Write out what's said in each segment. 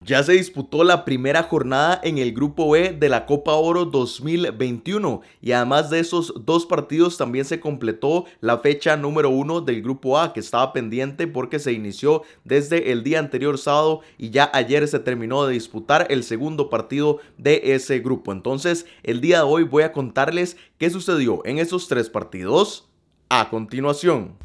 Ya se disputó la primera jornada en el Grupo B de la Copa Oro 2021 y además de esos dos partidos también se completó la fecha número 1 del Grupo A, que estaba pendiente porque se inició desde el día anterior sábado y ya ayer se terminó de disputar el segundo partido de ese grupo. Entonces el día de hoy voy a contarles qué sucedió en esos tres partidos a continuación.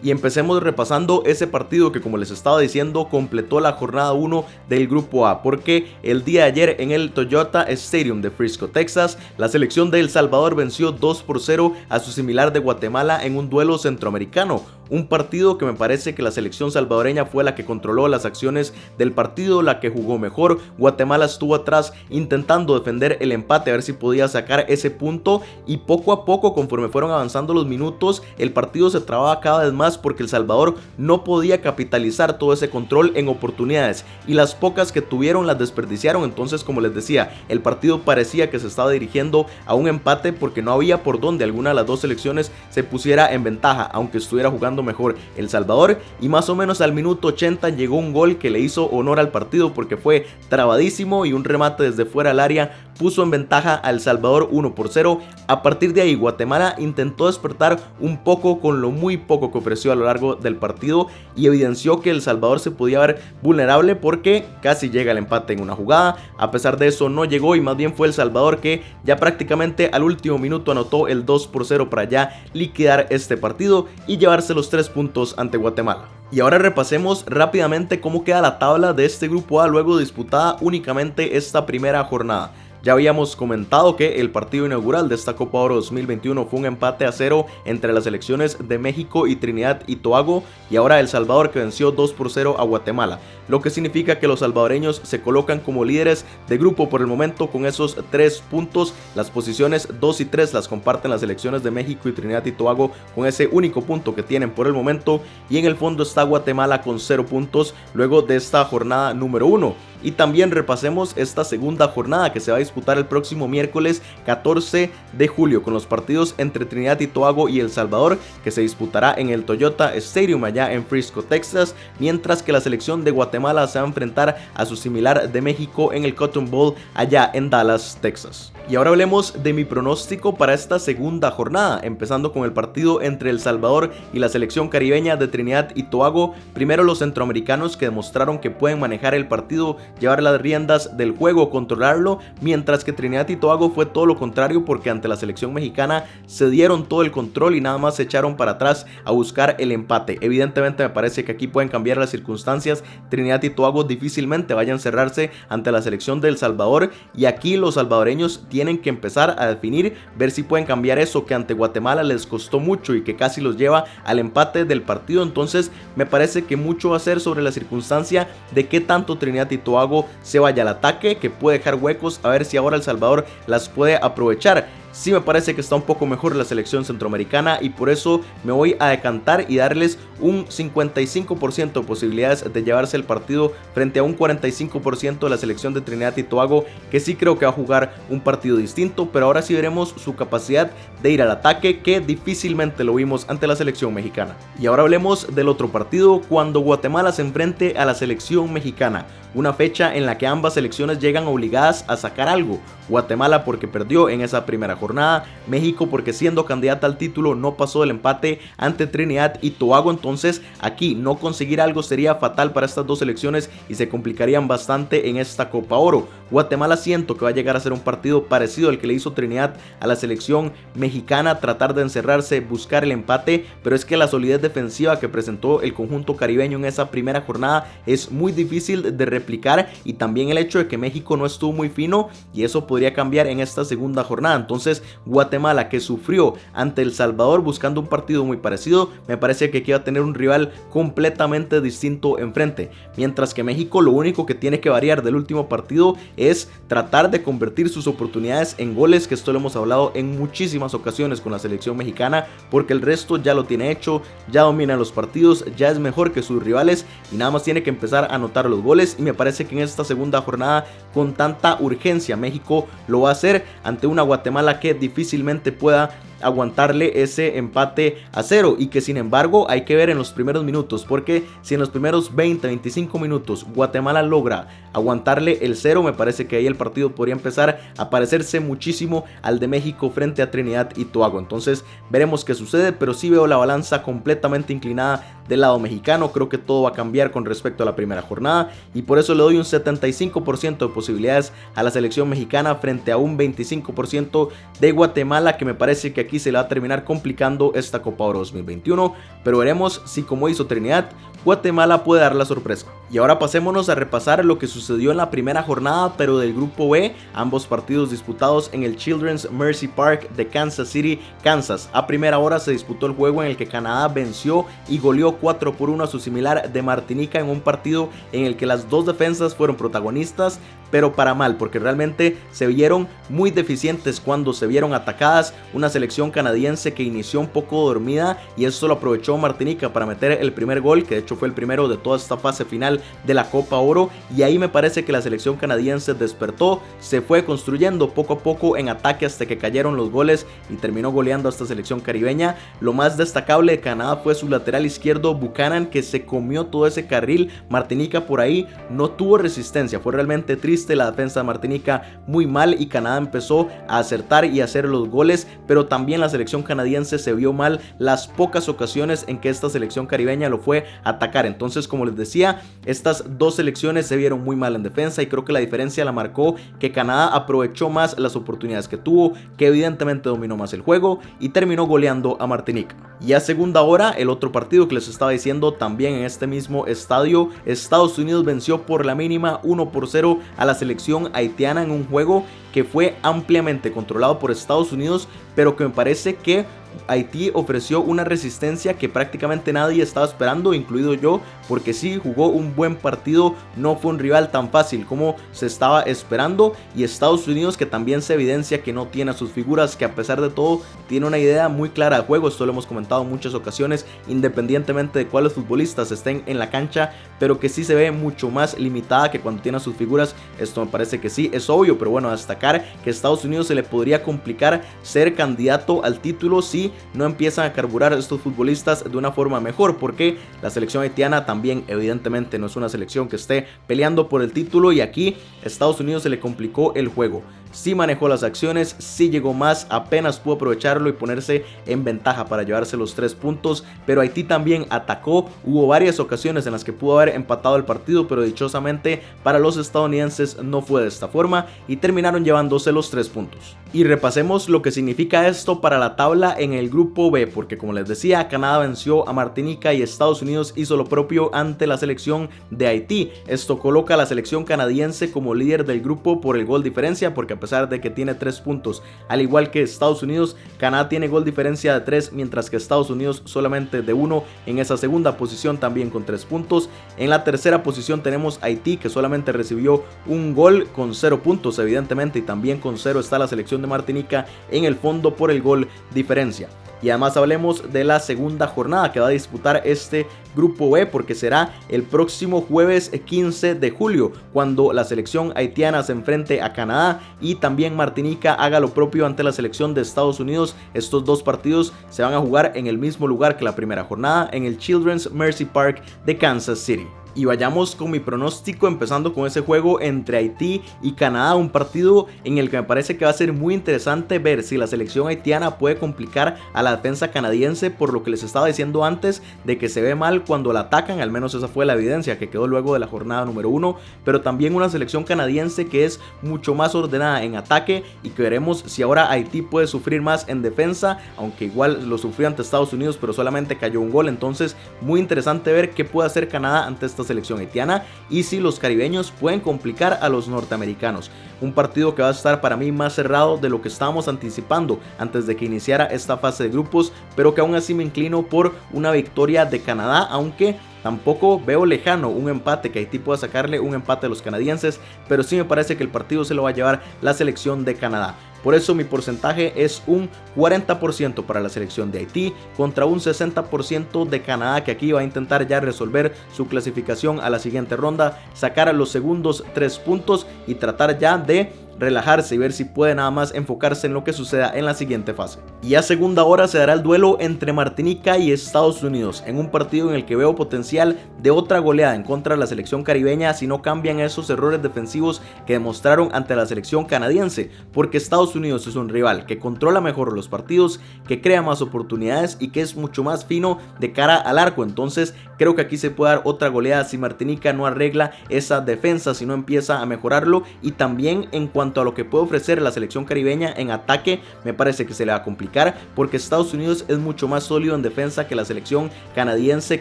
Y empecemos repasando ese partido que, como les estaba diciendo, completó la jornada 1 del Grupo A, porque el día de ayer en el Toyota Stadium de Frisco, Texas, la selección de El Salvador venció 2-0 a su similar de Guatemala en un duelo centroamericano. Un partido que me parece que la selección salvadoreña fue la que controló las acciones del partido, la que jugó mejor. Guatemala estuvo atrás intentando defender el empate, a ver si podía sacar ese punto, y poco a poco, conforme fueron avanzando los minutos, el partido se trababa cada vez más porque El Salvador no podía capitalizar todo ese control en oportunidades, y las pocas que tuvieron las desperdiciaron. Entonces, como les decía, el partido parecía que se estaba dirigiendo a un empate porque no había por donde alguna de las dos selecciones se pusiera en ventaja, aunque estuviera jugando mejor El Salvador. Y más o menos al minuto 80 llegó un gol que le hizo honor al partido porque fue trabadísimo y un remate desde fuera del área puso en ventaja a El Salvador 1-0. A partir de ahí Guatemala intentó despertar un poco con lo muy poco que ofreció a lo largo del partido y evidenció que El Salvador se podía ver vulnerable porque casi llega el empate en una jugada. A pesar de eso no llegó y más bien fue El Salvador que ya prácticamente al último minuto anotó el 2-0 para ya liquidar este partido y llevarse los 3 puntos ante Guatemala. Y ahora repasemos rápidamente cómo queda la tabla de este Grupo A luego disputada únicamente esta primera jornada. Ya habíamos comentado que el partido inaugural de esta Copa Oro 2021 fue un empate a 0 entre las selecciones de México y Trinidad y Tobago, y ahora El Salvador que venció 2-0 a Guatemala, lo que significa que los salvadoreños se colocan como líderes de grupo por el momento con esos 3 puntos. Las posiciones 2 y 3 las comparten las selecciones de México y Trinidad y Tobago con ese único punto que tienen por el momento, y en el fondo está Guatemala con 0 puntos luego de esta jornada número 1. Y también repasemos esta segunda jornada que se va a disputar el próximo miércoles 14 de julio con los partidos entre Trinidad y Tobago y El Salvador, que se disputará en el Toyota Stadium allá en Frisco, Texas, mientras que la selección de Guatemala se va a enfrentar a su similar de México en el Cotton Bowl allá en Dallas, Texas. Y ahora hablemos de mi pronóstico para esta segunda jornada, empezando con el partido entre El Salvador y la selección caribeña de Trinidad y Tobago. Primero los centroamericanos, que demostraron que pueden manejar el partido, llevar las riendas del juego, controlarlo, mientras que Trinidad y Tobago fue todo lo contrario porque ante la selección mexicana se dieron todo el control y nada más se echaron para atrás a buscar el empate. Evidentemente me parece que aquí pueden cambiar las circunstancias. Trinidad y Tobago difícilmente vayan a encerrarse ante la selección de El Salvador, y aquí los salvadoreños tienen que empezar a definir, ver si pueden cambiar eso que ante Guatemala les costó mucho y que casi los lleva al empate del partido. Entonces me parece que mucho va a ser sobre la circunstancia de qué tanto Trinidad y Tobago se vaya al ataque, que puede dejar huecos, a ver si ahora El Salvador las puede aprovechar. Sí me parece que está un poco mejor la selección centroamericana y por eso me voy a decantar y darles un 55% de posibilidades de llevarse el partido frente a un 45% de la selección de Trinidad y Tobago, que sí creo que va a jugar un partido distinto, pero ahora sí veremos su capacidad de ir al ataque, que difícilmente lo vimos ante la selección mexicana. Y ahora hablemos del otro partido, cuando Guatemala se enfrente a la selección mexicana. Una fecha en la que ambas selecciones llegan obligadas a sacar algo. Guatemala porque perdió en esa primera jornada, México porque siendo candidata al título no pasó del empate ante Trinidad y Tobago. Entonces aquí no conseguir algo sería fatal para estas dos selecciones y se complicarían bastante en esta Copa Oro. Guatemala siento que va a llegar a ser un partido parecido al que le hizo Trinidad a la selección mexicana, tratar de encerrarse, buscar el empate, pero es que la solidez defensiva que presentó el conjunto caribeño en esa primera jornada es muy difícil de replicar, y también el hecho de que México no estuvo muy fino, y eso podría cambiar en esta segunda jornada. Entonces Guatemala, que sufrió ante El Salvador buscando un partido muy parecido, me parece que aquí va a tener un rival completamente distinto enfrente, mientras que México lo único que tiene que variar del último partido es tratar de convertir sus oportunidades en goles, que esto lo hemos hablado en muchísimas ocasiones con la selección mexicana, porque el resto ya lo tiene hecho, ya domina los partidos, ya es mejor que sus rivales y nada más tiene que empezar a anotar los goles, y me parece que en esta segunda jornada con tanta urgencia México lo va a hacer ante una Guatemala que difícilmente pueda aguantarle ese empate a 0, y que sin embargo hay que ver en los primeros minutos, porque si en los primeros 20-25 minutos Guatemala logra aguantarle el 0, me parece que ahí el partido podría empezar a parecerse muchísimo al de México frente a Trinidad y Tobago. Entonces veremos qué sucede, pero sí veo la balanza completamente inclinada del lado mexicano. Creo que todo va a cambiar con respecto a la primera jornada, y por eso le doy un 75% de posibilidades a la selección mexicana frente a un 25% de Guatemala, que me parece que aquí se le va a terminar complicando esta Copa Oro 2021, pero veremos si, como hizo Trinidad, Guatemala puede dar la sorpresa. Y ahora pasémonos a repasar lo que sucedió en la primera jornada, pero del grupo B, ambos partidos disputados en el Children's Mercy Park de Kansas City, Kansas. A primera hora se disputó el juego en el que Canadá venció y goleó 4-1 a su similar de Martinica, en un partido en el que las dos defensas fueron protagonistas, pero para mal, porque realmente se vieron muy deficientes cuando se vieron atacadas. Una selección canadiense que inició un poco dormida, y eso lo aprovechó Martinica para meter el primer gol, que de hecho fue el primero de toda esta fase final de la Copa Oro, y ahí me parece que la selección canadiense despertó, se fue construyendo poco a poco en ataque hasta que cayeron los goles y terminó goleando a esta selección caribeña. Lo más destacable de Canadá fue su lateral izquierdo Buchanan, que se comió todo ese carril. Martinica por ahí no tuvo resistencia, fue realmente triste la defensa de Martinica, muy mal, y Canadá empezó a acertar y a hacer los goles, pero también la selección canadiense se vio mal las pocas ocasiones en que esta selección caribeña lo fue a atacar. Entonces, como les decía, estas dos selecciones se vieron muy mal en defensa, y creo que la diferencia la marcó que Canadá aprovechó más las oportunidades que tuvo, que evidentemente dominó más el juego y terminó goleando a Martinica. Y a segunda hora, el otro partido que les estaba diciendo, también en este mismo estadio, Estados Unidos venció por la mínima 1-0 a la selección haitiana en un juego que fue ampliamente controlado por Estados Unidos, pero que me parece que Haití ofreció una resistencia que prácticamente nadie estaba esperando, incluido yo, porque sí, jugó un buen partido, no fue un rival tan fácil como se estaba esperando, y Estados Unidos, que también se evidencia que no tiene a sus figuras, que a pesar de todo tiene una idea muy clara de juego. Esto lo hemos comentado en muchas ocasiones, independientemente de cuáles futbolistas estén en la cancha, pero que sí se ve mucho más limitada que cuando tiene a sus figuras. Esto me parece que sí es obvio, pero bueno, a destacar que a Estados Unidos se le podría complicar ser candidato al título si no empiezan a carburar a estos futbolistas de una forma mejor, porque la selección haitiana también evidentemente no es una selección que esté peleando por el título, y aquí Estados Unidos se le complicó el juego. Sí manejó las acciones, sí llegó más, apenas pudo aprovecharlo y ponerse en ventaja para llevarse los 3 puntos, pero Haití también atacó. Hubo varias ocasiones en las que pudo haber empatado el partido, pero dichosamente para los estadounidenses no fue de esta forma y terminaron llevándose los 3 puntos. Y repasemos lo que significa esto para la tabla en el grupo B, porque como les decía, Canadá venció a Martinica y Estados Unidos hizo lo propio ante la selección de Haití. Esto coloca a la selección canadiense como líder del grupo por el gol diferencia, porque a pesar de que tiene 3 puntos, al igual que Estados Unidos, Canadá tiene gol diferencia de 3, mientras que Estados Unidos solamente de 1 en esa segunda posición, también con 3 puntos. En la tercera posición tenemos Haití, que solamente recibió un gol con 0 puntos, evidentemente, y también con 0 está la selección de Martinica en el fondo por el gol diferencia. Y además hablemos de la segunda jornada que va a disputar este grupo B, porque será el próximo jueves 15 de julio cuando la selección haitiana se enfrente a Canadá y también Martinica haga lo propio ante la selección de Estados Unidos. Estos dos partidos se van a jugar en el mismo lugar que la primera jornada, en el Children's Mercy Park de Kansas City. Y vayamos con mi pronóstico, empezando con ese juego entre Haití y Canadá, un partido en el que me parece que va a ser muy interesante ver si la selección haitiana puede complicar a la defensa canadiense, por lo que les estaba diciendo antes de que se ve mal cuando la atacan. Al menos esa fue la evidencia que quedó luego de la jornada número 1, pero también una selección canadiense que es mucho más ordenada en ataque, y que veremos si ahora Haití puede sufrir más en defensa, aunque igual lo sufrió ante Estados Unidos, pero solamente cayó un gol. Entonces muy interesante ver qué puede hacer Canadá ante esta selección haitiana y si los caribeños pueden complicar a los norteamericanos. Un partido que va a estar para mí más cerrado de lo que estábamos anticipando antes de que iniciara esta fase de grupos, pero que aún así me inclino por una victoria de Canadá, aunque tampoco veo lejano un empate, que Haití pueda sacarle un empate a los canadienses, pero sí me parece que el partido se lo va a llevar la selección de Canadá. Por eso mi porcentaje es un 40% para la selección de Haití contra un 60% de Canadá, que aquí va a intentar ya resolver su clasificación a la siguiente ronda, sacar a los segundos 3 puntos y tratar ya de relajarse y ver si puede nada más enfocarse en lo que suceda en la siguiente fase. Y a segunda hora se dará el duelo entre Martinica y Estados Unidos, en un partido en el que veo potencial de otra goleada en contra de la selección caribeña si no cambian esos errores defensivos que demostraron ante la selección canadiense, porque Estados Unidos es un rival que controla mejor los partidos, que crea más oportunidades y que es mucho más fino de cara al arco. Entonces creo que aquí se puede dar otra goleada si Martinica no arregla esa defensa, si no empieza a mejorarlo. Y también en cuanto a lo que puede ofrecer la selección caribeña en ataque, me parece que se le va a complicar, porque Estados Unidos es mucho más sólido en defensa que la selección canadiense,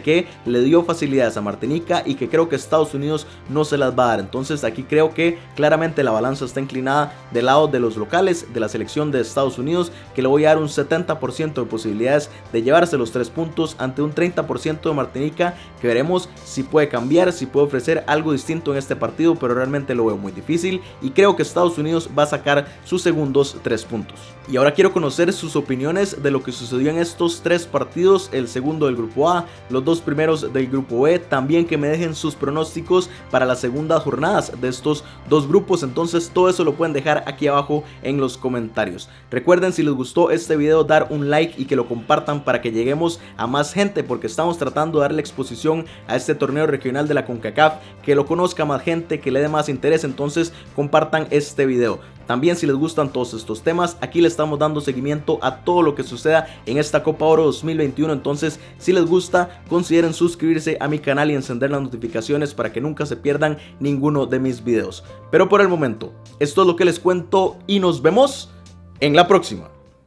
que le dio facilidades a Martinica y que creo que Estados Unidos no se las va a dar. Entonces aquí creo que claramente la balanza está inclinada del lado de los locales, de la selección de Estados Unidos, que le voy a dar un 70% de posibilidades de llevarse los 3 puntos ante un 30% de Martinica, que veremos si puede cambiar, si puede ofrecer algo distinto en este partido, pero realmente lo veo muy difícil y creo que Estados Unidos va a sacar sus segundos 3 puntos. Y ahora quiero conocer sus opiniones de lo que sucedió en estos 3 partidos, el segundo del grupo A, los 2 primeros del grupo B, también que me dejen sus pronósticos para las segundas jornadas de estos 2 grupos. Entonces todo eso lo pueden dejar aquí abajo en los comentarios. Recuerden, si les gustó este video, dar un like y que lo compartan para que lleguemos a más gente, porque estamos tratando de darle exposición a este torneo regional de la CONCACAF, que lo conozca más gente, que le dé más interés. Entonces compartan este video. También, si les gustan todos estos temas, aquí le estamos dando seguimiento a todo lo que suceda en esta Copa Oro 2021. Entonces, si les gusta, consideren suscribirse a mi canal y encender las notificaciones para que nunca se pierdan ninguno de mis videos. Pero por el momento, esto es lo que les cuento y nos vemos en la próxima.